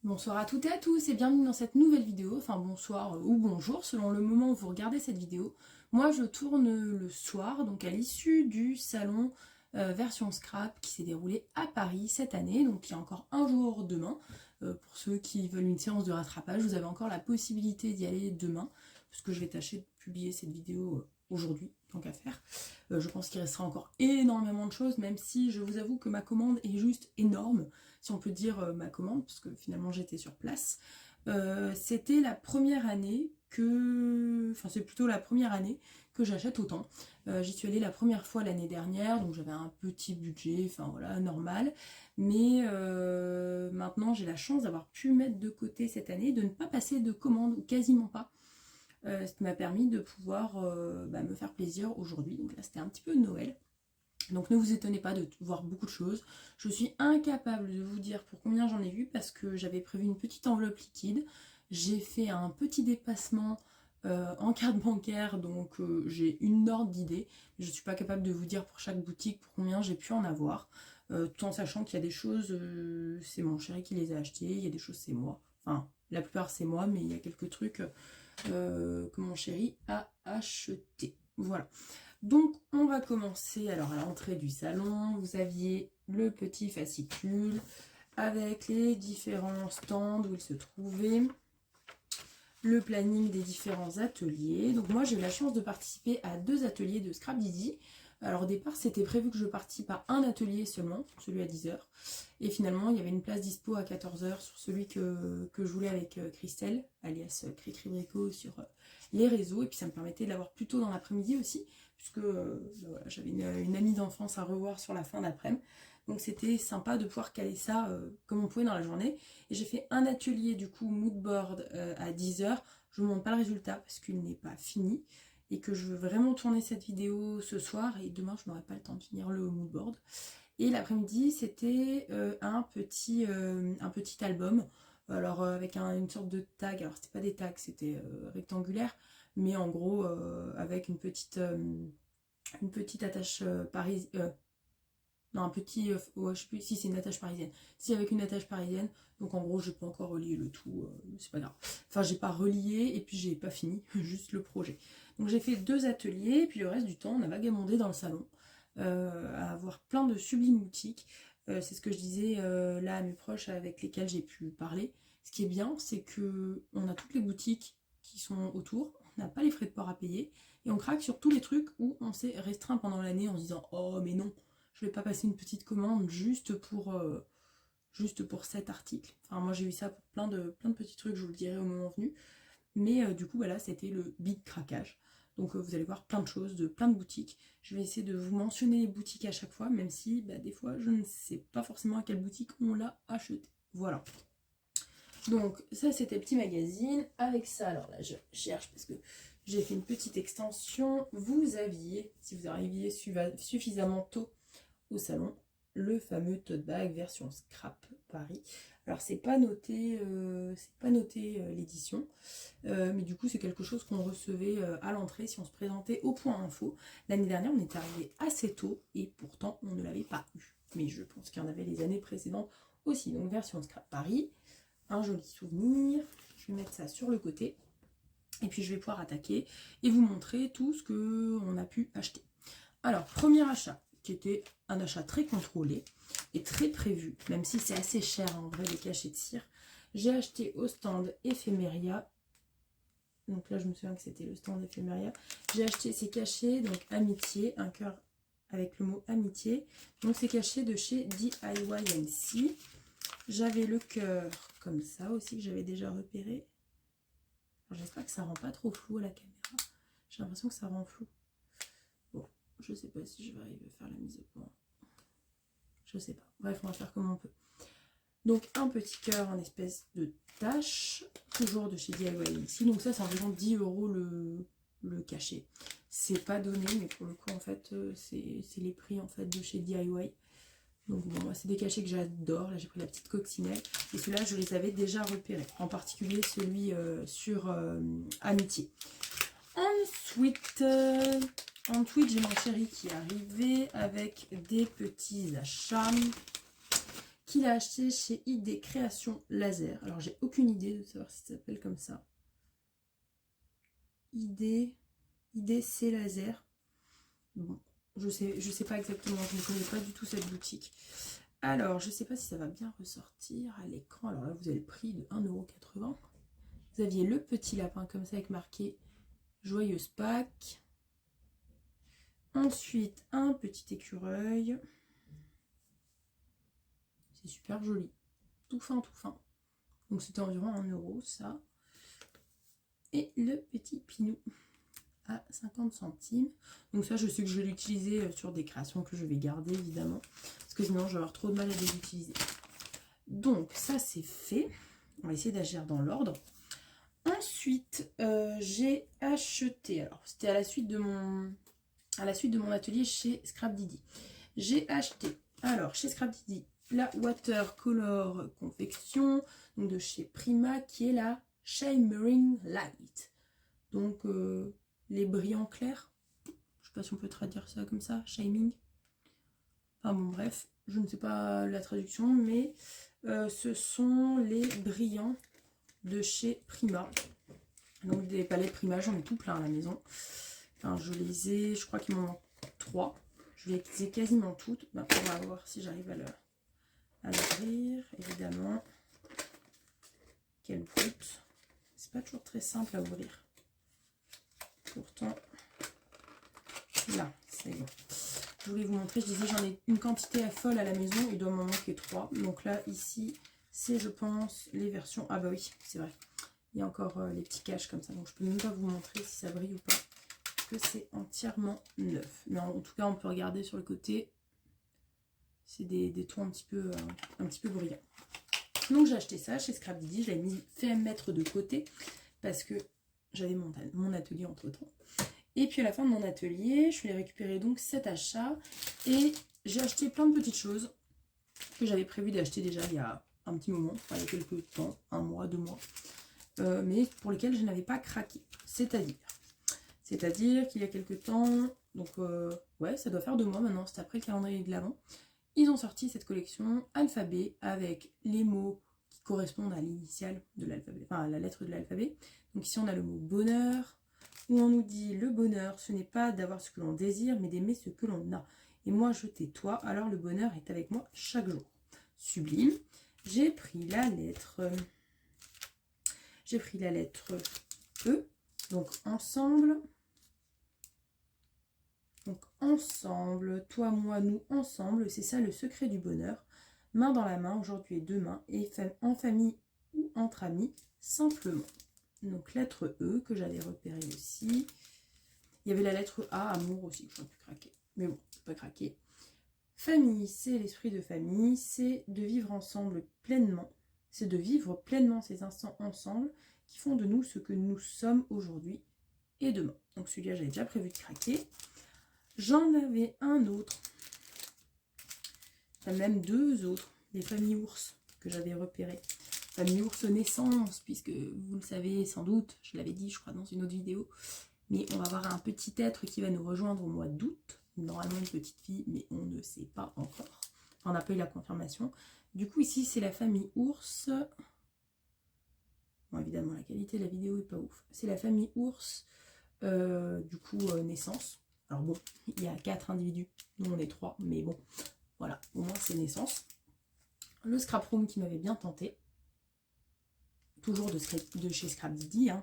Bonsoir à toutes et à tous et bienvenue dans cette nouvelle vidéo, enfin bonsoir ou bonjour selon le moment où vous regardez cette vidéo. Moi je tourne le soir, donc à l'issue du salon version scrap qui s'est déroulé à Paris cette année, donc il y a encore un jour demain. Pour ceux qui veulent une séance de rattrapage, vous avez encore la possibilité d'y aller demain, puisque je vais tâcher de publier cette vidéo aujourd'hui, tant qu'à faire. Je pense qu'il restera encore énormément de choses, même si je vous avoue que ma commande est juste énorme, si on peut dire ma commande, parce que finalement j'étais sur place. C'était la première année que... Enfin c'est plutôt la première année que j'achète autant. J'y suis allée la première fois l'année dernière, donc j'avais un petit budget, enfin voilà, normal. Mais maintenant j'ai la chance d'avoir pu mettre de côté cette année, de ne pas passer de commande, ou quasiment pas. Ce qui m'a permis de pouvoir me faire plaisir aujourd'hui. Donc là c'était un petit peu Noël. Donc ne vous étonnez pas de voir beaucoup de choses. Je suis incapable de vous dire pour combien j'en ai vu parce que j'avais prévu une petite enveloppe liquide. J'ai fait un petit dépassement en carte bancaire, donc j'ai une ordre d'idée. Je ne suis pas capable de vous dire pour chaque boutique pour combien j'ai pu en avoir. Tout en sachant qu'il y a des choses, c'est mon chéri qui les a achetées, il y a des choses c'est moi. Enfin, la plupart c'est moi, mais il y a quelques trucs que mon chéri a acheté. Voilà. Donc on va commencer. Alors à l'entrée du salon, vous aviez le petit fascicule avec les différents stands où il se trouvait, le planning des différents ateliers. Donc moi j'ai eu la chance de participer à 2 ateliers de Scrap Didi. Alors au départ c'était prévu que je participe à un atelier seulement, celui à 10h. Et finalement il y avait une place dispo à 14h sur celui que je voulais avec Christelle, alias Cricri Brico sur les réseaux. Et puis ça me permettait de l'avoir plus tôt dans l'après-midi aussi, puisque voilà, j'avais une amie d'enfance à revoir sur la fin d'après-midi. Donc c'était sympa de pouvoir caler ça comme on pouvait dans la journée. Et j'ai fait un atelier du coup moodboard à 10h. Je vous montre pas le résultat parce qu'il n'est pas fini. Et que je veux vraiment tourner cette vidéo ce soir. Et demain je n'aurai pas le temps de finir le moodboard. Et l'après-midi c'était un petit album. Alors avec une sorte de tag. Alors c'était pas des tags, c'était rectangulaire. Mais en gros avec une petite attache parisienne. Non, un petit... ouais, je sais plus si c'est une attache parisienne. Si, avec une attache parisienne. Donc en gros, j'ai pas encore relié le tout. C'est pas grave. Enfin, j'ai pas relié et puis j'ai pas fini. Juste le projet. Donc j'ai fait 2 ateliers. Et puis le reste du temps, on a vagabondé dans le salon. À avoir plein de sublimes boutiques. C'est ce que je disais là à mes proches avec lesquels j'ai pu parler. Ce qui est bien, c'est que on a toutes les boutiques qui sont autour. On n'a pas les frais de port à payer. Et on craque sur tous les trucs où on s'est restreint pendant l'année en se disant « Oh, mais non !» Je vais pas passer une petite commande juste pour cet article. Enfin, moi j'ai eu ça pour plein de petits trucs, je vous le dirai au moment venu. Mais du coup, voilà, c'était le big craquage. Donc vous allez voir plein de choses, de plein de boutiques. Je vais essayer de vous mentionner les boutiques à chaque fois, même si des fois je ne sais pas forcément à quelle boutique on l'a acheté. Voilà. Donc ça c'était le petit magazine. Avec ça, alors là je cherche parce que j'ai fait une petite extension. Vous aviez, si vous arriviez suffisamment tôt au salon, le fameux tote bag version scrap Paris. Alors c'est pas noté l'édition, mais du coup c'est quelque chose qu'on recevait à l'entrée si on se présentait au point info. L'année dernière on est arrivé assez tôt et pourtant on ne l'avait pas eu, mais je pense qu'il y en avait les années précédentes aussi. Donc version scrap Paris, un joli souvenir. Je vais mettre ça sur le côté et puis je vais pouvoir attaquer et vous montrer tout ce que on a pu acheter. Alors premier achat, qui était un achat très contrôlé et très prévu, même si c'est assez cher en vrai les cachets de cire. J'ai acheté au stand Ephemeria, donc là je me souviens que c'était le stand Ephemeria. J'ai acheté ces cachets, donc amitié, un cœur avec le mot amitié. Donc ces cachets de chez DIY-NC. J'avais le cœur comme ça aussi que j'avais déjà repéré. J'espère que ça rend pas trop flou à la caméra. J'ai l'impression que ça rend flou. Bon, je sais pas si je vais arriver à faire la mise au point. Je sais pas. Bref, on va faire comme on peut. Donc un petit cœur en espèce de tache, toujours de chez DIY ici. Donc ça c'est environ 10 € le cachet. C'est pas donné, mais pour le coup en fait c'est les prix en fait de chez DIY. Donc bon, moi c'est des cachets que j'adore. Là j'ai pris la petite coccinelle et ceux-là je les avais déjà repérés. En particulier celui sur Amitié. Ensuite j'ai mon chéri qui est arrivé avec des petits achats qu'il a acheté chez ID Création Laser. Alors j'ai aucune idée de savoir si ça s'appelle comme ça. IDC Laser. Bon, je sais pas exactement, je ne connais pas du tout cette boutique. Alors, je sais pas si ça va bien ressortir à l'écran. Alors là, vous avez le prix de 1,80 €. Vous aviez le petit lapin comme ça avec marqué Joyeuse Pâques. Ensuite, un petit écureuil. C'est super joli. Tout fin, tout fin. Donc c'était environ 1 € ça. Et le petit pinou à 50 centimes. Donc ça, je sais que je vais l'utiliser sur des créations que je vais garder évidemment. Parce que sinon, je vais avoir trop de mal à les utiliser. Donc ça, c'est fait. On va essayer d'agir dans l'ordre. Ensuite, j'ai acheté, alors c'était à la suite de mon atelier chez Scrap Didi. J'ai acheté, alors chez Scrap Didi, la Watercolor Confection, donc de chez Prima, qui est la Shimmering Light. Donc les brillants clairs, je sais pas si on peut traduire ça comme ça, Shimming. Enfin bon bref, je ne sais pas la traduction, mais ce sont les brillants de chez Prima. Donc des palettes Prima, j'en ai tout plein à la maison. Enfin, je les ai, je crois qu'il m'en manque 3. Je les ai quasiment toutes. Ben, on va voir si j'arrive à l'ouvrir, évidemment. Quelle brute. C'est pas toujours très simple à ouvrir. Pourtant, là, c'est bon. Je voulais vous montrer, je disais, j'en ai une quantité à folle à la maison. Il doit m'en manquer 3. Donc là, ici, c'est, je pense, les versions... Ah bah oui, c'est vrai. Il y a encore les petits caches comme ça. Donc je peux même pas vous montrer si ça brille ou pas. Parce que c'est entièrement neuf. Mais en tout cas, on peut regarder sur le côté. C'est des tons un petit peu brillants. Donc j'ai acheté ça chez Scrap Didi. Je l'avais fait mettre de côté. Parce que j'avais mon atelier entre temps. Et puis à la fin de mon atelier, je voulais récupérer donc cet achat. Et j'ai acheté plein de petites choses que j'avais prévu d'acheter déjà il y a un petit moment. Enfin, il y a quelques temps. 1 mois, 2 mois. Mais pour lesquels je n'avais pas craqué. C'est-à-dire qu'il y a quelques temps, donc ouais, ça doit faire 2 mois maintenant, c'était après le calendrier de l'Avent, ils ont sorti cette collection alphabet avec les mots qui correspondent à l'initiale de l'alphabet, enfin à la lettre de l'alphabet. Donc ici on a le mot bonheur, où on nous dit le bonheur, ce n'est pas d'avoir ce que l'on désire, mais d'aimer ce que l'on a. Et moi je t'ai toi, alors le bonheur est avec moi chaque jour. Sublime. J'ai pris la lettre... E, donc ensemble. Donc ensemble, toi, moi, nous, ensemble, c'est ça le secret du bonheur. Main dans la main, aujourd'hui et demain, et en famille ou entre amis, simplement. Donc lettre E que j'avais repérée aussi. Il y avait la lettre A, amour aussi, que j'aurais pu craquer. Mais bon, pas craquer. Famille, c'est l'esprit de famille, c'est de vivre ensemble pleinement. C'est de vivre pleinement ces instants ensemble qui font de nous ce que nous sommes aujourd'hui et demain. Donc celui-là, j'avais déjà prévu de craquer. J'en avais un autre, enfin même 2 autres, des familles ours que j'avais repérées. Famille ours naissance, puisque vous le savez sans doute, je l'avais dit je crois dans une autre vidéo, mais on va avoir un petit être qui va nous rejoindre au mois d'août, normalement une petite fille, mais on ne sait pas encore. Enfin, on n'a pas eu la confirmation. Du coup ici c'est la famille ours. Bon évidemment la qualité de la vidéo est pas ouf. C'est la famille ours, du coup naissance. Alors bon, il y a 4 individus, nous on est 3, mais bon, voilà, au moins c'est naissance. Le scrap room qui m'avait bien tenté, toujours de chez Scrap Didi, hein.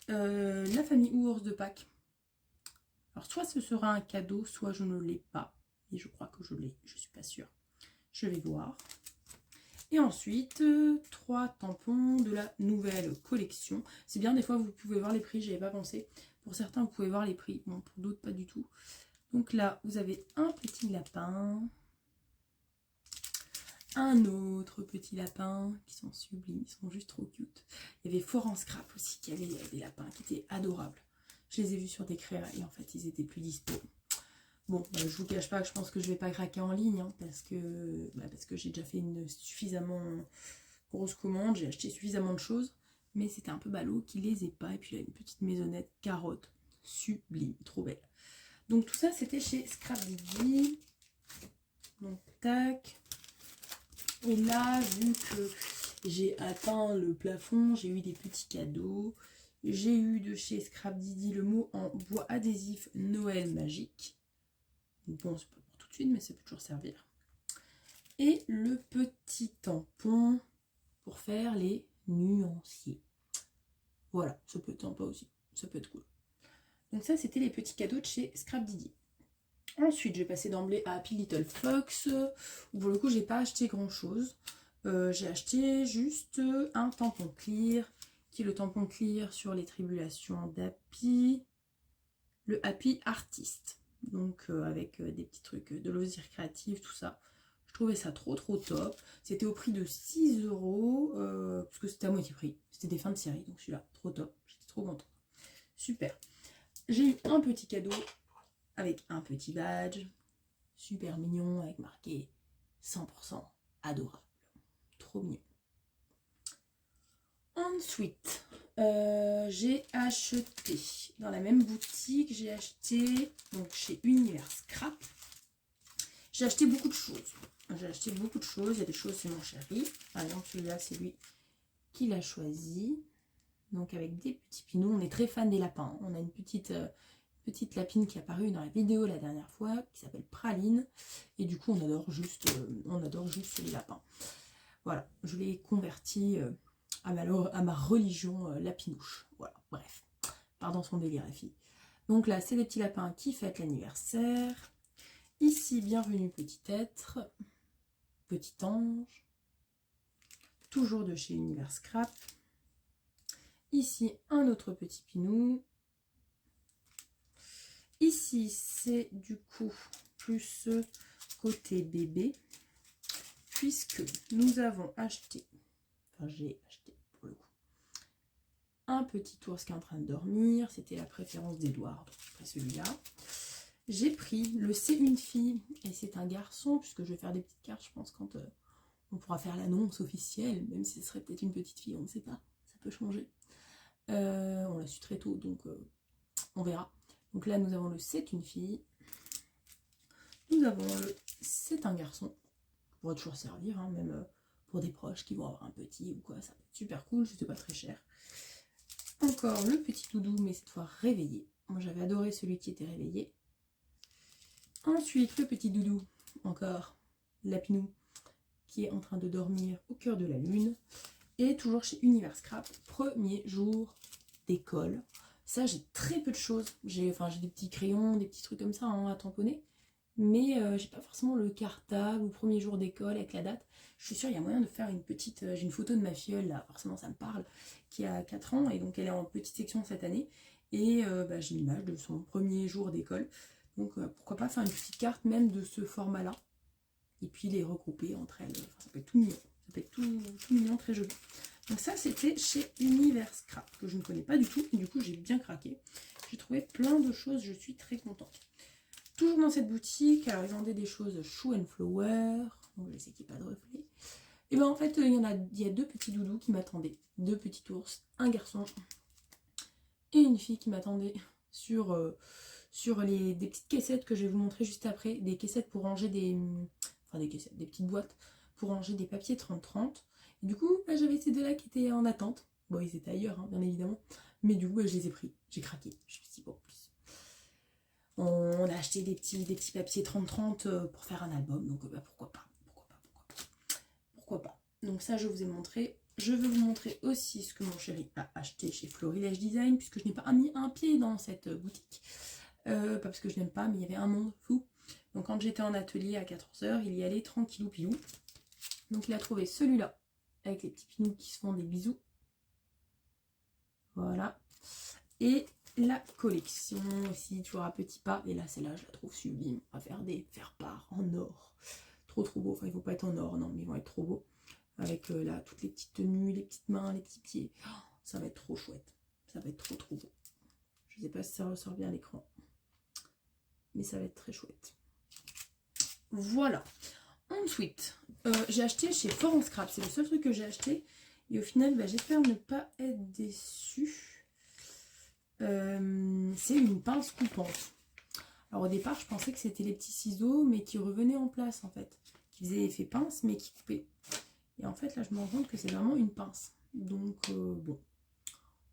La famille ours de Pâques. Alors soit ce sera un cadeau, soit je ne l'ai pas, et je crois que je l'ai, je suis pas sûre. Je vais voir. Et ensuite, 3 tampons de la nouvelle collection. C'est bien, des fois vous pouvez voir les prix, j'y avais pas pensé. Pour certains, vous pouvez voir les prix, bon, pour d'autres, pas du tout. Donc là, vous avez un petit lapin, un autre petit lapin, qui sont sublimes, ils sont juste trop cute. Il y avait Fort en Scrap aussi, qui avait des lapins qui étaient adorables. Je les ai vus sur des créas et en fait, ils étaient plus dispo. Bon, je vous cache pas que je pense que je vais pas craquer en ligne, hein, parce que j'ai déjà fait une suffisamment grosse commande, j'ai acheté suffisamment de choses. Mais c'était un peu ballot qu'il les ait pas. Et puis il y a une petite maisonnette carotte. Sublime, trop belle. Donc tout ça c'était chez Scrap Didi. Donc tac. Et là, vu que j'ai atteint le plafond, j'ai eu des petits cadeaux. J'ai eu de chez Scrap Didi le mot en bois adhésif Noël magique. Bon, c'est pas pour tout de suite, mais ça peut toujours servir. Et le petit tampon pour faire les nuanciers. Voilà, ça peut être sympa aussi, ça peut être cool. Donc ça, c'était les petits cadeaux de chez Scrap Didi. Ensuite, j'ai passé d'emblée à Happy Little Fox, où pour le coup, j'ai pas acheté grand-chose. J'ai acheté juste un tampon clear, qui est le tampon clear sur les tribulations d'Happy, le Happy Artist. Donc avec des petits trucs de loisirs créatifs, tout ça. Je trouvais ça trop top. C'était au prix de 6 €, parce que c'était à moitié prix. C'était des fins de série, donc celui-là, trop top. J'étais trop contente. Super. J'ai eu un petit cadeau avec un petit badge. Super mignon, avec marqué 100% adorable. Trop mignon. Ensuite, j'ai acheté dans la même boutique, j'ai acheté donc chez Univers Scrap. J'ai acheté beaucoup de choses. Il y a des choses, c'est mon chéri. Par exemple, celui-là, c'est lui qui l'a choisi. Donc avec des petits pinous. On est très fan des lapins. On a une petite lapine qui est apparue dans la vidéo la dernière fois, qui s'appelle Praline. Et du coup, on adore juste les lapins. Voilà, je l'ai converti à ma religion lapinouche. Voilà, bref. Pardon son délire, la fille. Donc là, c'est des petits lapins qui fêtent l'anniversaire. Ici, bienvenue petit être. Petit ange. Toujours de chez Univers Scrap. Ici, un autre petit pinou. Ici, c'est du coup plus côté bébé. Puisque nous avons acheté, enfin j'ai acheté pour le coup, un petit ours qui est en train de dormir. C'était la préférence d'Edouard, donc j'ai pris celui-là. J'ai pris le C'est une fille et c'est un garçon, puisque je vais faire des petites cartes, je pense, quand on pourra faire l'annonce officielle, même si ce serait peut-être une petite fille, on ne sait pas, ça peut changer. On l'a su très tôt, donc on verra. Donc là, nous avons le C'est une fille. Nous avons le C'est un garçon. Pourrait toujours servir, hein, même pour des proches qui vont avoir un petit ou quoi, ça peut être super cool, c'était pas très cher. Encore le petit doudou, mais cette fois réveillé. Moi j'avais adoré celui qui était réveillé. Ensuite le petit doudou, encore Lapinou, qui est en train de dormir au cœur de la lune. Et toujours chez Univers Scrap, premier jour d'école. Ça, j'ai très peu de choses. J'ai des petits crayons, des petits trucs comme ça hein, à tamponner. Mais j'ai pas forcément le cartable ou premier jour d'école avec la date. Je suis sûre il y a moyen de faire une petite... j'ai une photo de ma filleule, là, forcément ça me parle, qui a 4 ans. Et donc elle est en petite section cette année. Et j'ai l'image de son premier jour d'école. Donc pourquoi pas faire une petite carte même de ce format-là. Et puis les regrouper entre elles. Enfin, ça peut être tout mignon. Ça peut être tout mignon, très joli. Donc ça, c'était chez Univers Scrap, que je ne connais pas du tout. Et du coup, j'ai bien craqué. J'ai trouvé plein de choses. Je suis très contente. Toujours dans cette boutique, alors ils vendaient des choses Shoe and Flower. Donc je sais qu'il n'y a pas de reflet. Et bien en fait, il y a deux petits doudous qui m'attendaient. Deux petits ours, un garçon et une fille qui m'attendait sur des petites caissettes que je vais vous montrer juste après. Des caissettes pour ranger des petites boîtes pour ranger des papiers 30-30. Et du coup, j'avais ces deux-là qui étaient en attente. Bon, ils étaient ailleurs, hein, bien évidemment. Mais du coup, je les ai pris. J'ai craqué. Je me suis dit, bon, plus. On a acheté des petits papiers 30-30 pour faire un album. Donc, pourquoi pas. Pourquoi pas. Donc ça, je vous ai montré. Je vais vous montrer aussi ce que mon chéri a acheté chez Florilège Design, puisque je n'ai pas mis un pied dans cette boutique. Pas parce que je n'aime pas, mais il y avait un monde fou. Donc quand j'étais en atelier à 14 h, il y allait tranquillou pilou. Donc il a trouvé celui-là, avec les petits pinous qui se font des bisous. Voilà. Et la collection aussi, toujours à petits pas. Et là, celle-là, je la trouve sublime. On va faire des faire-part en or. Trop beau. Enfin, il ne faut pas être en or, non, mais ils vont être trop beaux. Avec là, toutes les petites tenues, les petites mains, les petits pieds. Oh, ça va être trop chouette. Ça va être trop beau. Je ne sais pas si ça ressort bien à l'écran. Mais ça va être très chouette. Voilà. Ensuite, j'ai acheté chez Forum Scrap. C'est le seul truc que j'ai acheté. Et au final, j'espère ne pas être déçue. C'est une pince coupante. Alors au départ, je pensais que c'était les petits ciseaux, mais qui revenaient en place en fait. qui faisait effet pince, mais qui coupait. Et en fait, là, je me rends compte que c'est vraiment une pince. Donc, bon,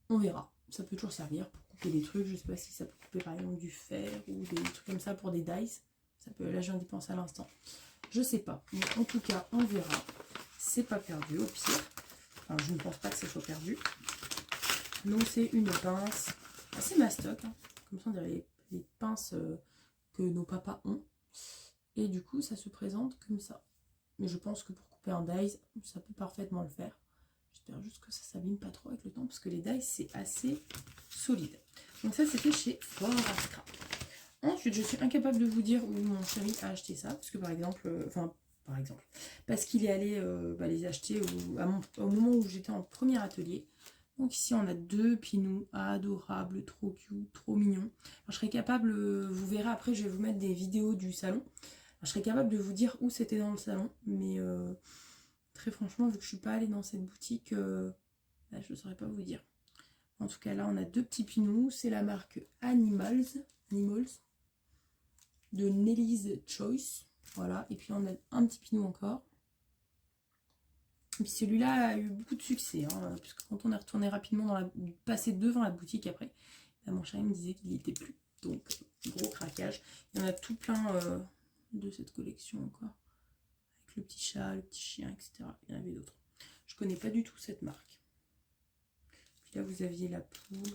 on verra. Ça peut toujours servir pour couper des trucs. Je sais pas si ça peut couper, par exemple, du fer ou des trucs comme ça pour des dies. Ça peut, là, je viens d'y penser à l'instant. Je sais pas. Mais en tout cas, on verra. C'est pas perdu, au pire. Enfin, je ne pense pas que ce soit perdu. Donc, c'est une pince assez mastoc. Hein. Comme ça, on dirait les pinces que nos papas ont. Et du coup, ça se présente comme ça. Mais je pense que pour couper un dies, ça peut parfaitement le faire. J'espère juste que ça s'abîme pas trop avec le temps, parce que les dies, c'est assez solide. Donc ça, c'était chez Flora Scrap. Ensuite, je suis incapable de vous dire où mon chéri a acheté ça, parce que par exemple, parce qu'il est allé les acheter au moment où j'étais en premier atelier. Donc ici, on a 2 pinous adorables, trop cute, trop mignons. Alors, je serais capable, vous verrez après, je vais vous mettre des vidéos du salon. Alors, je serais capable de vous dire où c'était dans le salon, mais très franchement, vu que je suis pas allée dans cette boutique, là, je ne saurais pas vous dire. En tout cas, là, on a 2 petits pinous. C'est la marque Animals de Nelly's Choice. Voilà, et puis on a un petit pinou encore. Et puis celui-là a eu beaucoup de succès, hein, puisque quand on est retourné rapidement passé devant la boutique après, mon chéri me disait qu'il n'y était plus. Donc, gros craquage. Il y en a tout plein de cette collection encore. Avec le petit chat, le petit chien, etc. Il y en avait d'autres. Je connais pas du tout cette marque. Puis là, vous aviez la poule,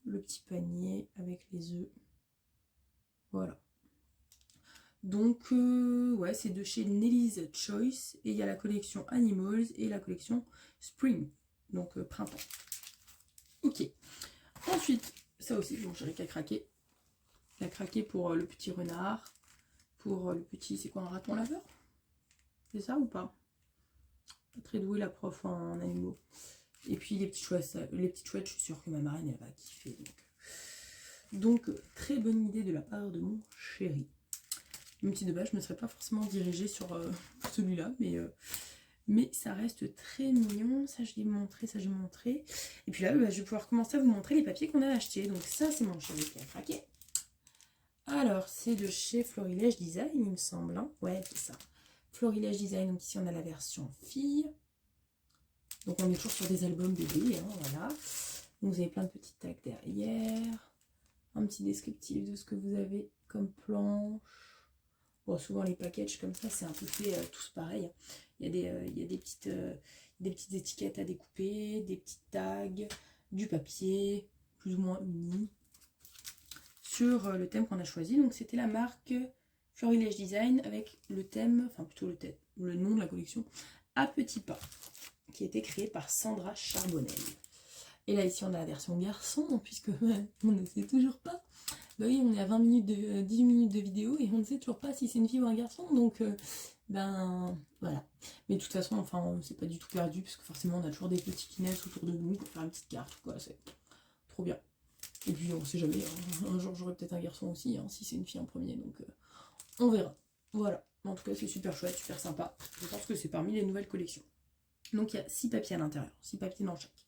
le petit panier avec les œufs. Voilà. Donc, ouais, c'est de chez Nelly's Choice. Et il y a la collection Animals et la collection Spring. Donc, printemps. Ok. Ensuite, ça aussi, bon, j'ai qu'à craquer. Il a craqué pour le petit renard. Pour le petit, c'est quoi, un raton laveur? C'est ça ou pas? Pas très douée la prof en animaux. Et puis les petites chouettes, je suis sûre que ma marraine, elle va kiffer. Donc, très bonne idée de la part de mon chéri. Même si de base, je ne me serais pas forcément dirigée sur celui-là, mais ça reste très mignon. Ça, je l'ai montré, ça, j'ai montré. Et puis là, je vais pouvoir commencer à vous montrer les papiers qu'on a achetés. Donc ça, c'est mon chéri qui a craqué. Alors, c'est de chez Florilège Design, il me semble. Hein, ouais, c'est ça. Florilège Design, donc ici, on a la version fille. Donc, on est toujours sur des albums bébés, hein, voilà. Donc, vous avez plein de petits tags derrière. Un petit descriptif de ce que vous avez comme planche. Bon, souvent les packages comme ça, c'est un peu fait tous pareil. Il y a des petites étiquettes à découper, des petits tags, du papier, plus ou moins uni, sur le thème qu'on a choisi. Donc c'était la marque Florilège Design avec le thème, enfin plutôt le nom de la collection, À Petits Pas, qui a été créé par Sandra Charbonnel. Et là ici on a la version garçon, puisque on ne sait toujours pas. Bah oui, on est à 18 minutes de vidéo et on ne sait toujours pas si c'est une fille ou un garçon, donc ben voilà. Mais de toute façon, enfin, c'est pas du tout perdu, parce que forcément on a toujours des petits kinets autour de nous pour faire une petite carte, quoi, c'est trop bien. Et puis on sait jamais, hein, un jour j'aurai peut-être un garçon aussi, hein, si c'est une fille en premier, donc on verra. Voilà, en tout cas c'est super chouette, super sympa. Je pense que c'est parmi les nouvelles collections. Donc il y a 6 papiers à l'intérieur, 6 papiers dans chaque.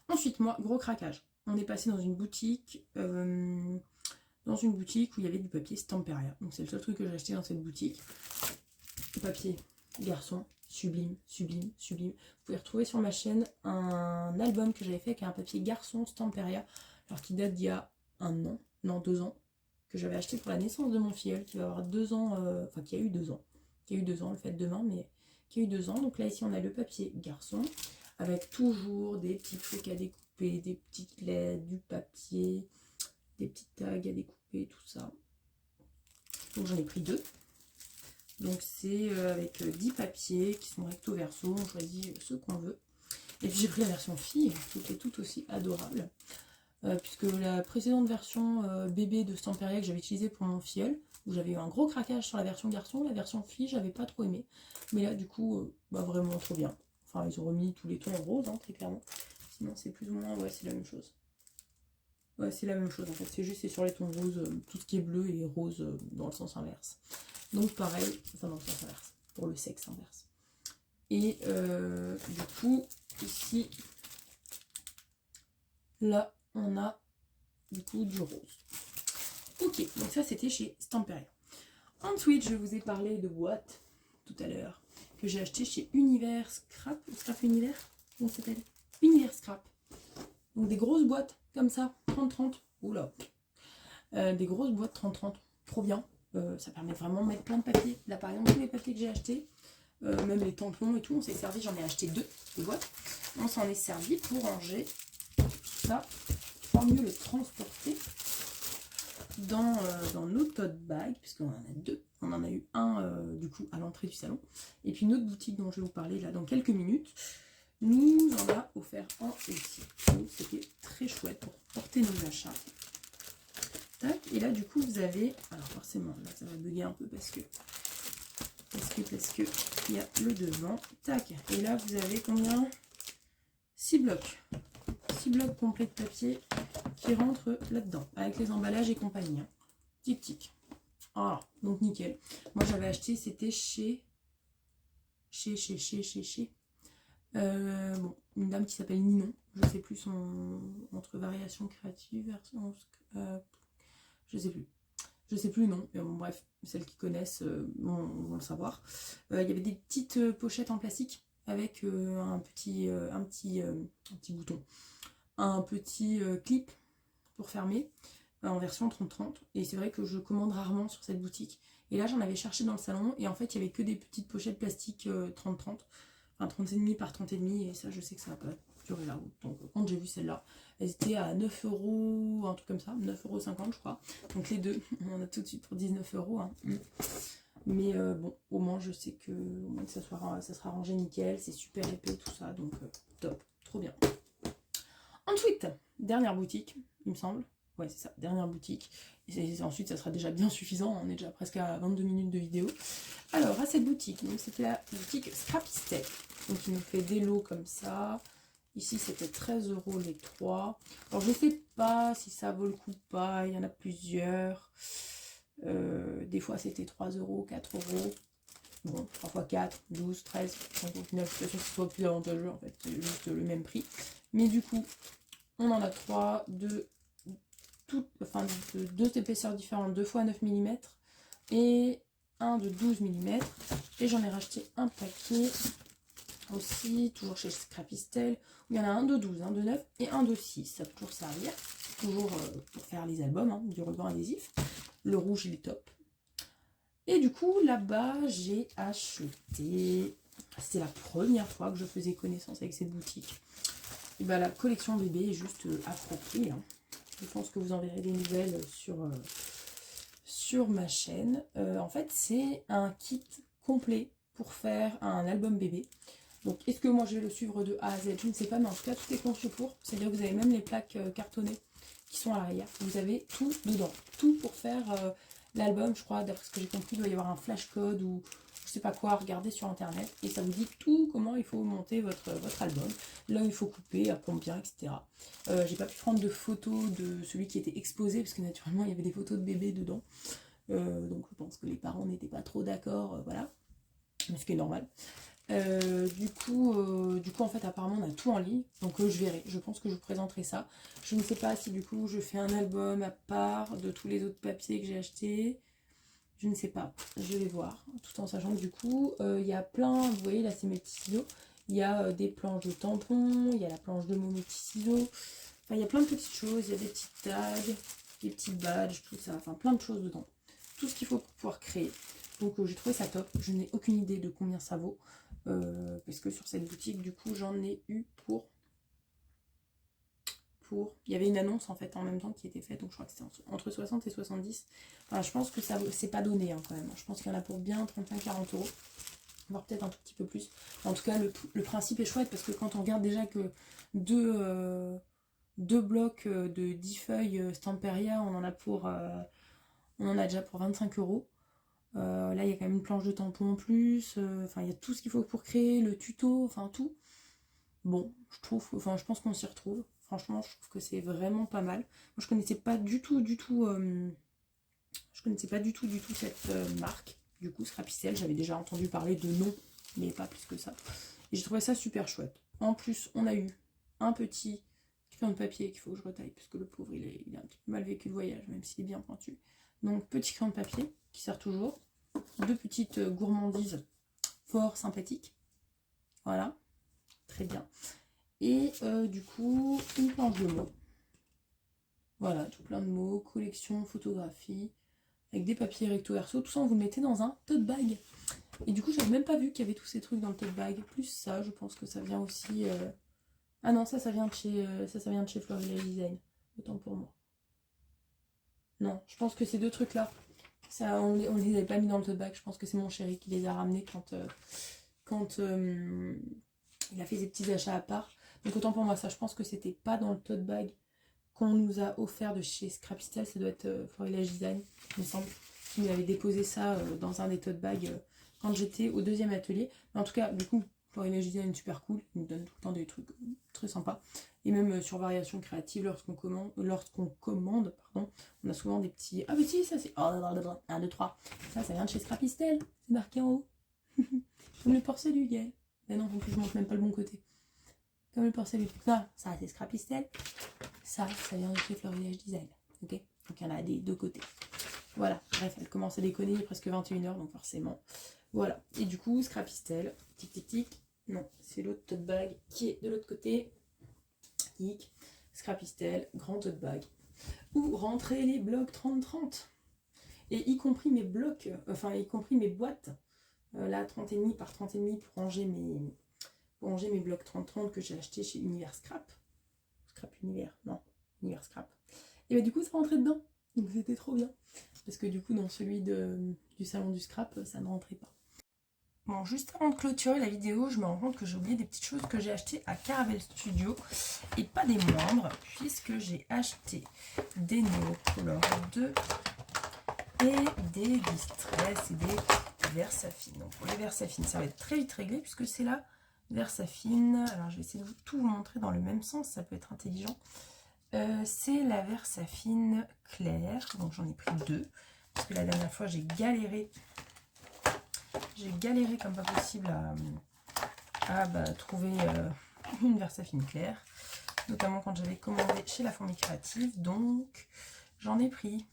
Ensuite, moi, gros craquage. On est passé dans une boutique où il y avait du papier Stamperia. Donc c'est le seul truc que j'ai acheté dans cette boutique. Le papier garçon, sublime, sublime, sublime. Vous pouvez retrouver sur ma chaîne un album que j'avais fait avec un papier garçon Stamperia, alors qui date d'il y a 1 an, non 2 ans, que j'avais acheté pour la naissance de mon filleul, qui va avoir 2 ans, enfin qui a eu 2 ans. Qui a eu 2 ans, le fait demain, mais qui a eu 2 ans. Donc là ici on a le papier garçon, avec toujours des petits trucs à découper, des petites lettres, du papier, des petites tags à découper, tout ça. Donc j'en ai pris 2. Donc c'est avec 10 papiers qui sont recto verso, on choisit ceux qu'on veut. Et puis j'ai pris la version fille, qui est tout aussi adorable. Puisque la précédente version bébé de Stamperia que j'avais utilisée pour mon filleul, où j'avais eu un gros craquage sur la version garçon, la version fille j'avais pas trop aimé. Mais là du coup, vraiment trop bien. Enfin ils ont remis tous les tons en rose, hein, très clairement. Sinon c'est plus ou moins, ouais c'est la même chose. Ouais, c'est la même chose en fait, c'est juste sur les tons roses, tout ce qui est bleu et rose dans le sens inverse. Donc pareil, enfin dans le sens inverse, pour le sexe inverse. Et du coup, ici, là, on a du coup du rose. Ok, donc ça c'était chez Stamperia. Ensuite, je vous ai parlé de what tout à l'heure. que j'ai acheté chez Univers Scrap, ou Scrap Univers, comment ça s'appelle? Univers Scrap. Donc des grosses boîtes comme ça, 30-30. Oula. Des grosses boîtes 30-30, trop bien. Ça permet vraiment de mettre plein de papiers. Là par exemple, tous les papiers que j'ai achetés, même les tampons et tout, on s'est servi, j'en ai acheté 2, des boîtes. On s'en est servi pour ranger ça, pour mieux le transporter dans nos tote bags, puisqu'on en a 2. On en a eu un du coup à l'entrée du salon. Et puis une autre boutique dont je vais vous parler là dans quelques minutes, nous en a offert un aussi. Donc c'était très chouette pour porter nos achats. Tac, et là du coup vous avez, alors forcément là ça va bugger un peu parce que il y a le devant. Tac, et là vous avez combien? 6 blocs. 6 blocs complets de papier qui rentrent là-dedans, avec les emballages et compagnie. Hein. Tic tic. Ah, donc nickel. Moi j'avais acheté, c'était chez bon, une dame qui s'appelle Ninon. Je sais plus son entre variation créative, version je sais plus. Je sais plus le nom, mais bon, bref, celles qui connaissent vont le savoir. Il y avait des petites pochettes en plastique avec un petit bouton, un petit clip pour fermer en version 30-30. Et c'est vrai que je commande rarement sur cette boutique. Et là, j'en avais cherché dans le salon et en fait, il n'y avait que des petites pochettes plastiques 30-30, enfin 30,5 par 30,5. Et ça, je sais que ça va pas durer la route. Donc, quand j'ai vu celle-là, elles étaient à 9 €, un truc comme ça, 9,50 € je crois. Donc les deux, on en a tout de suite pour 19 €. Hein. Mais bon, au moins je sais que, au moins que ça sera rangé nickel, c'est super épais tout ça, donc top, trop bien. Ensuite, dernière boutique, il me semble. Ouais, c'est ça, dernière boutique. Et ensuite, ça sera déjà bien suffisant, on est déjà presque à 22 minutes de vidéo. Alors, à cette boutique, donc c'était la boutique Scrapistel. Donc il nous fait des lots comme ça. Ici, c'était 13 € les 3. Alors, je sais pas si ça vaut le coup ou pas. Il y en a plusieurs. Des fois, c'était 3 €, 4 €. Bon, 3 x 4, 12, 13. Donc, au final, je suis pas sûre que ce soit plus avantageux. En fait, c'est juste le même prix. Mais du coup, on en a 3 de deux épaisseurs différentes. 2 x 9 mm. Et un de 12 mm. Et j'en ai racheté un paquet aussi, toujours chez Scrapistel, où il y en a un de 12, un de 9 et un de 6. Ça peut toujours servir, toujours pour faire les albums, hein, du ruban adhésif. Le rouge, il est top. Et du coup, là-bas, j'ai acheté, c'était la première fois que je faisais connaissance avec cette boutique. Et ben, la collection bébé est juste appropriée. Hein. Je pense que vous en verrez des nouvelles sur ma chaîne. En fait, c'est un kit complet pour faire un album bébé. Donc, est-ce que moi je vais le suivre de A à Z? Je ne sais pas, mais en tout cas, tout est conçu pour. C'est-à-dire que vous avez même les plaques cartonnées qui sont à l'arrière. Vous avez tout dedans. Tout pour faire l'album, je crois, d'après ce que j'ai compris, il doit y avoir un flash code ou je sais pas quoi à regarder sur internet. Et ça vous dit tout comment il faut monter votre album. Là où il faut couper, à combien, etc. J'ai pas pu prendre de photos de celui qui était exposé, parce que naturellement, il y avait des photos de bébé dedans. Donc, je pense que les parents n'étaient pas trop d'accord, voilà. Ce qui est normal. Du coup, en fait, apparemment, on a tout en ligne. Donc, je verrai. Je pense que je vous présenterai ça. Je ne sais pas si, du coup, je fais un album à part de tous les autres papiers que j'ai achetés. Je ne sais pas. Je vais voir. Tout en sachant que, du coup, il y a plein... Vous voyez, là, c'est mes petits ciseaux. Il y a des planches de tampons. Il y a la planche de mon petit ciseaux. Enfin, il y a plein de petites choses. Il y a des petites tags, des petits badges, tout ça. Enfin, plein de choses dedans. Tout ce qu'il faut pour pouvoir créer. Donc, j'ai trouvé ça top. Je n'ai aucune idée de combien ça vaut. Parce que sur cette boutique, du coup, j'en ai eu pour... Il y avait une annonce, en fait, en même temps qui était faite. Donc, je crois que c'était entre 60 et 70. Enfin, je pense que ça c'est pas donné, hein, quand même. Je pense qu'il y en a pour bien 35-40 €. Voire peut-être un tout petit peu plus. En tout cas, le principe est chouette. Parce que quand on regarde déjà que deux blocs de 10 feuilles Stamperia, on en a déjà pour 25 €. Là, il y a quand même une planche de tampon en plus. Enfin, il y a tout ce qu'il faut pour créer, le tuto, enfin tout. Bon, je pense qu'on s'y retrouve. Franchement, je trouve que c'est vraiment pas mal. Moi, je connaissais pas du tout, cette marque. Du coup, Scrapistel, j'avais déjà entendu parler de nom, mais pas plus que ça. Et j'ai trouvé ça super chouette. En plus, on a eu un petit crayon de papier qu'il faut que je retaille, parce que le pauvre, il a un petit peu mal vécu le voyage, même s'il est bien pointu. Donc, petit crayon de papier qui sert toujours. 2 petites gourmandises fort sympathique. Voilà, très bien. Et du coup, une planche de mots. Voilà, tout plein de mots, collection, photographie, avec des papiers recto verso. Tout ça, on vous le mettez dans un tote bag. Et du coup, j'avais même pas vu qu'il y avait tous ces trucs dans le tote bag. Plus ça, je pense que ça vient aussi... Ah non, ça vient de chez, ça vient de chez Florida Design. Autant pour moi. Non, je pense que ces deux trucs-là, ça, on les avait pas mis dans le tote bag. Je pense que c'est mon chéri qui les a ramenés quand il a fait ses petits achats à part. Donc autant pour moi, ça, je pense que c'était pas dans le tote bag qu'on nous a offert de chez Scrapistel. Ça doit être Florilège Design, il me semble. Il m'avait déposé ça dans un des tote bags quand j'étais au deuxième atelier. Mais en tout cas, du coup, Florilège Design, super cool. Il nous donne tout le temps des trucs très sympas. Et même sur Variation Créative, lorsqu'on commande, pardon, on a souvent des petits... Ah mais si, ça c'est... Oh, 1, 2, 3. Ça vient de chez Scrapistel. C'est marqué en haut. Comme le porcelain du Gaël. Mais non, en plus, je montre même pas le bon côté. Comme le porcelain. Ça c'est Scrapistel. Ça vient de chez Florilège Design. Ok. Donc il y en a des deux côtés. Voilà. Bref, elle commence à déconner, il est presque 21h, donc forcément. Voilà. Et du coup, Scrapistel. Tic tic tic. Non, c'est l'autre tote bag qui est de l'autre côté. Tic. Scrapistel, grand tote bag. Où rentrer les blocs 30-30. Et y compris mes blocs, enfin y compris mes boîtes. Là, 30,5 par 30,5 pour ranger mes blocs 30-30 que j'ai acheté chez Univers Scrap. Scrap Univers, non, Univers Scrap. Et bah du coup, ça rentrait dedans. Donc c'était trop bien. Parce que du coup, dans celui du salon du scrap, ça ne rentrait pas. Bon, juste avant de clôturer la vidéo, je me rends compte que j'ai oublié des petites choses que j'ai achetées à Caravelle Studio. Et pas des moindres, puisque j'ai acheté des Neocolor 2 et des Distress et des Versafine. Donc pour les Versafine, ça va être très vite réglé puisque c'est la Versafine. Alors je vais essayer de tout vous montrer dans le même sens, ça peut être intelligent. C'est la Versafine claire, donc j'en ai pris 2 parce que la dernière fois j'ai galéré comme pas possible à trouver une Versafine claire, notamment quand j'avais commandé chez La Fourmi Créative, donc j'en ai pris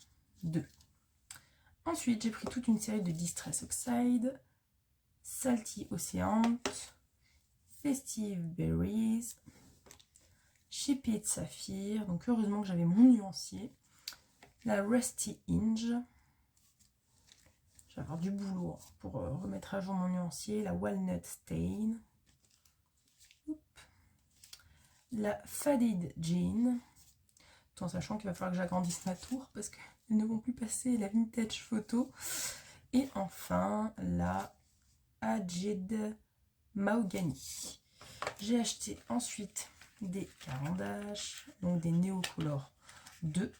2. Ensuite, j'ai pris toute une série de Distress Oxide, Salty Ocean, Festive Berries, Chipped Saphir. Donc heureusement que j'avais mon nuancier. La Rusty Hinge. Je vais avoir du boulot pour remettre à jour mon nuancier. La Walnut Stain. Oups. La Faded Jean. Tout en sachant qu'il va falloir que j'agrandisse ma tour parce qu'elles ne vont plus passer la vintage photo. Et enfin, la Aged Mahogany. J'ai acheté ensuite des carandaches, donc des Neocolor 2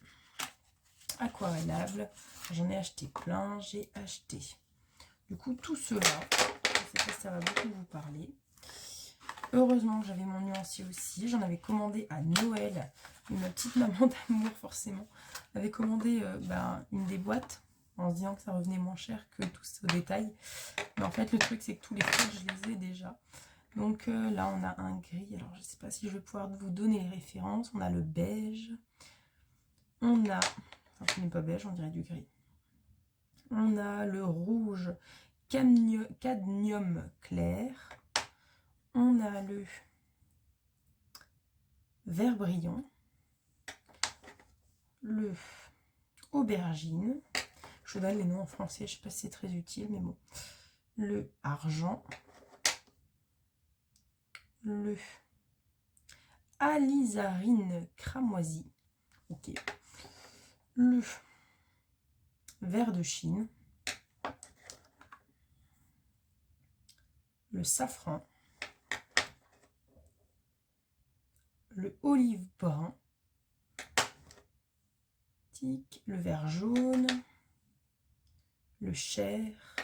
aquarellables. J'en ai acheté plein, j'ai acheté. Du coup, tout cela, je sais que ça va beaucoup vous parler. Heureusement que j'avais mon nuancier aussi. J'en avais commandé à Noël. Une petite maman d'amour, forcément, avait commandé une des boîtes en se disant que ça revenait moins cher que tout ce détail. Mais en fait, le truc, c'est que tous les feuilles, je les ai déjà. Donc là, on a un gris. Alors, je ne sais pas si je vais pouvoir vous donner les références. On a le beige. On a... Enfin, ce n'est pas beige, on dirait du gris. On a le rouge cadmium clair. On a le vert brillant. Le aubergine. Je donne les noms en français, je ne sais pas si c'est très utile, mais bon. Le argent. Le alizarine cramoisi. Ok. Le vert de Chine. Le safran. Le olive brun. Le vert jaune. Le chair.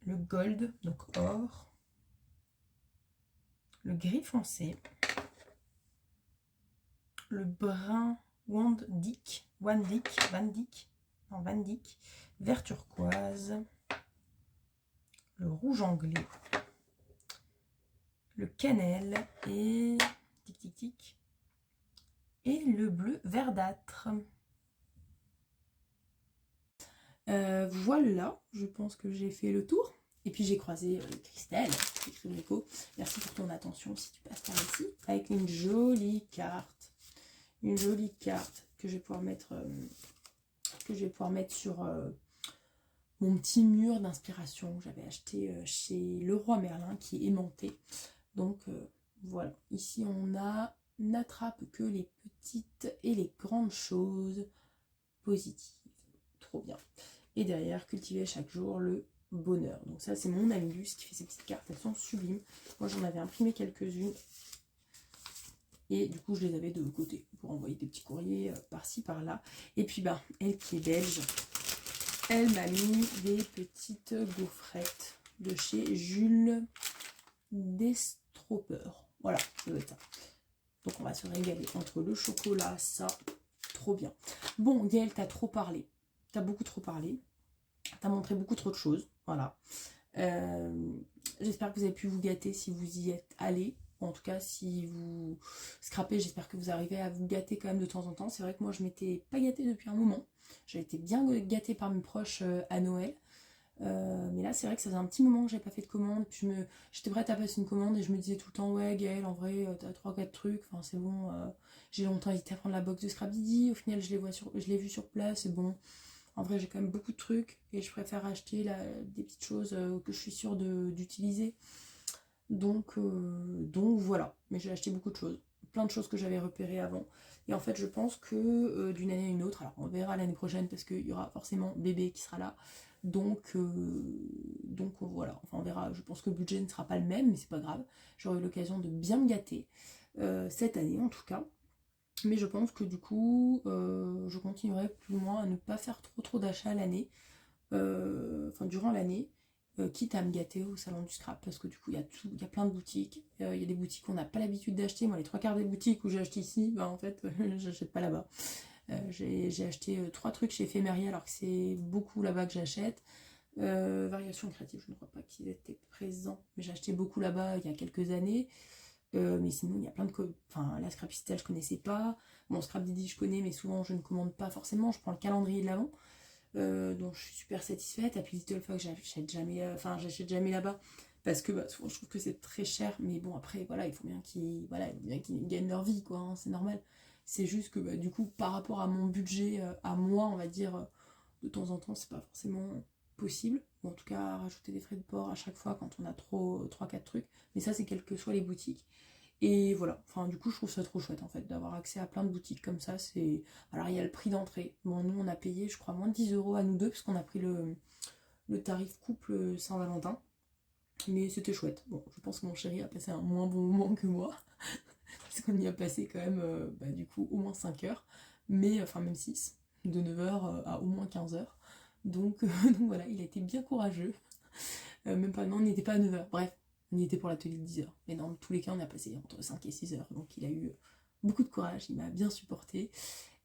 Le gold, donc or. Le gris foncé. Le brun Van Dyck, vert turquoise, le rouge anglais, le cannelle et et le bleu verdâtre. Voilà, je pense que j'ai fait le tour. Et puis j'ai croisé Christelle, écrit Rico. Merci pour ton attention si tu passes par ici. Avec une jolie carte. Une jolie carte que je vais pouvoir mettre, sur mon petit mur d'inspiration que j'avais acheté chez Leroy Merlin, qui est aimanté. Donc voilà, ici on a n'attrape que les petites et les grandes choses positives. Trop bien. Et derrière, cultiver chaque jour le bonheur. Donc ça, c'est mon ami Luce qui fait ces petites cartes. Elles sont sublimes. Moi, j'en avais imprimé quelques-unes. Et du coup, je les avais de côté pour envoyer des petits courriers par-ci, par-là. Et puis, bah, elle qui est belge, elle m'a mis des petites gaufrettes de chez Jules Destropper. Voilà, ça doit être ça. Donc, on va se régaler entre le chocolat, ça, trop bien. Bon, Gaëlle, t'as trop parlé. T'as beaucoup trop parlé. T'as montré beaucoup trop de choses. Voilà. J'espère que vous avez pu vous gâter si vous y êtes allé. En tout cas, si vous scrapez, j'espère que vous arrivez à vous gâter quand même de temps en temps. C'est vrai que moi, je m'étais pas gâtée depuis un moment. J'ai été bien gâtée par mes proches à Noël. Mais là, c'est vrai que ça faisait un petit moment que j'avais pas fait de commande. Puis j'étais prête à passer une commande et je me disais tout le temps, ouais, Gaëlle, en vrai, t'as 3-4 trucs. Enfin, c'est bon. J'ai longtemps hésité à prendre la box de Scrapdiddy. Au final, je l'ai vu sur place. Et bon, en vrai, j'ai quand même beaucoup de trucs. Et je préfère acheter des petites choses que je suis sûre d'utiliser. Donc voilà, mais j'ai acheté beaucoup de choses, plein de choses que j'avais repérées avant. Et en fait, je pense que d'une année à une autre, alors on verra l'année prochaine parce qu'il y aura forcément bébé qui sera là. Donc voilà, enfin on verra. Je pense que le budget ne sera pas le même, mais c'est pas grave. J'aurai eu l'occasion de bien me gâter cette année en tout cas. Mais je pense que du coup, je continuerai plus ou moins à ne pas faire trop d'achats l'année, enfin durant l'année. Quitte à me gâter au salon du scrap parce que du coup il y a plein de boutiques, il y a des boutiques qu'on n'a pas l'habitude d'acheter. Moi les 3/4 des boutiques où j'ai acheté ici, bah en fait j'achète pas là-bas. J'ai acheté 3 trucs chez Ephémérie alors que c'est beaucoup là-bas que j'achète. Variation créative, je ne crois pas qu'ils étaient présents, mais j'ai acheté beaucoup là-bas il y a quelques années. Mais sinon il y a plein de enfin la Scrapistel je connaissais pas, bon Scrapdiddy je connais mais souvent je ne commande pas forcément, je prends le calendrier de l'avant. Donc je suis super satisfaite. Et puis Little Fox j'achète jamais là-bas parce que souvent je trouve que c'est très cher, mais bon après voilà il faut bien qu'ils gagnent leur vie quoi, hein, c'est normal. C'est juste que du coup par rapport à mon budget à moi on va dire de temps en temps c'est pas forcément possible, ou en tout cas rajouter des frais de port à chaque fois quand on a 3-4 trucs, mais ça c'est quelles que soient les boutiques. Et voilà, enfin du coup je trouve ça trop chouette en fait d'avoir accès à plein de boutiques comme ça. Alors il y a le prix d'entrée, bon nous on a payé je crois moins de 10 € à nous deux parce qu'on a pris le tarif couple Saint-Valentin, mais c'était chouette. Bon je pense que mon chéri a passé un moins bon moment que moi parce qu'on y a passé quand même du coup au moins 5 heures, mais enfin même 6, de 9 h à au moins 15 h. Donc voilà, il a été bien courageux. Même pas, non on n'était pas à 9 h, bref. On y était pour l'atelier de 10 h. Mais dans tous les cas, on a passé entre 5 et 6 heures. Donc il a eu beaucoup de courage, il m'a bien supporté.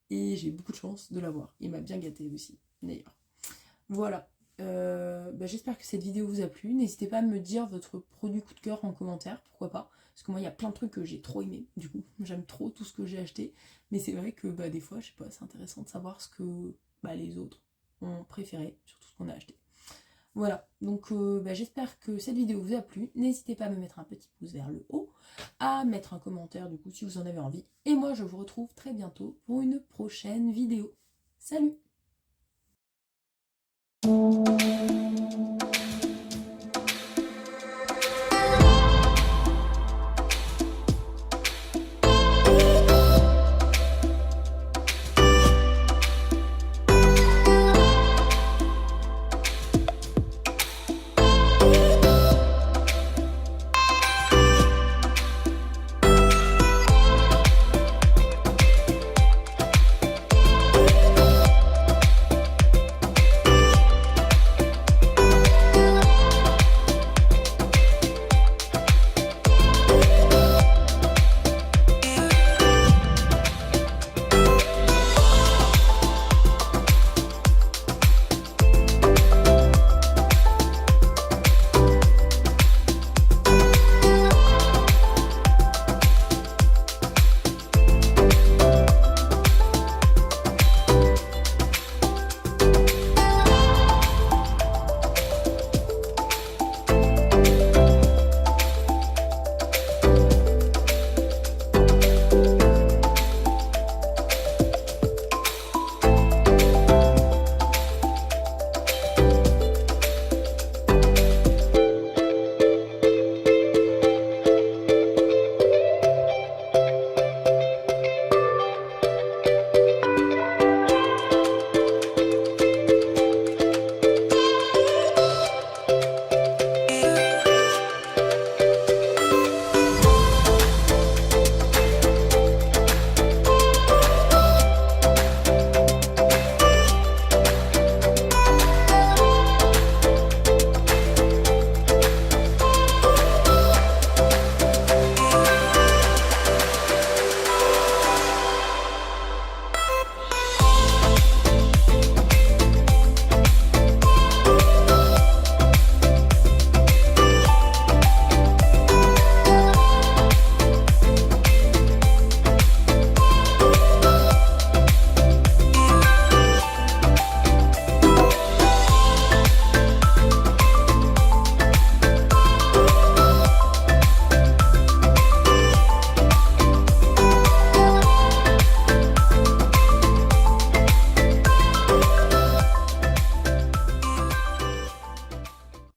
Et j'ai eu beaucoup de chance de l'avoir. Il m'a bien gâté aussi, d'ailleurs. Voilà. J'espère que cette vidéo vous a plu. N'hésitez pas à me dire votre produit coup de cœur en commentaire, pourquoi pas. Parce que moi, il y a plein de trucs que j'ai trop aimé. Du coup, j'aime trop tout ce que j'ai acheté. Mais c'est vrai que des fois, je sais pas, c'est intéressant de savoir ce que les autres ont préféré sur tout ce qu'on a acheté. Voilà, donc j'espère que cette vidéo vous a plu. N'hésitez pas à me mettre un petit pouce vers le haut, à mettre un commentaire du coup si vous en avez envie. Et moi je vous retrouve très bientôt pour une prochaine vidéo. Salut!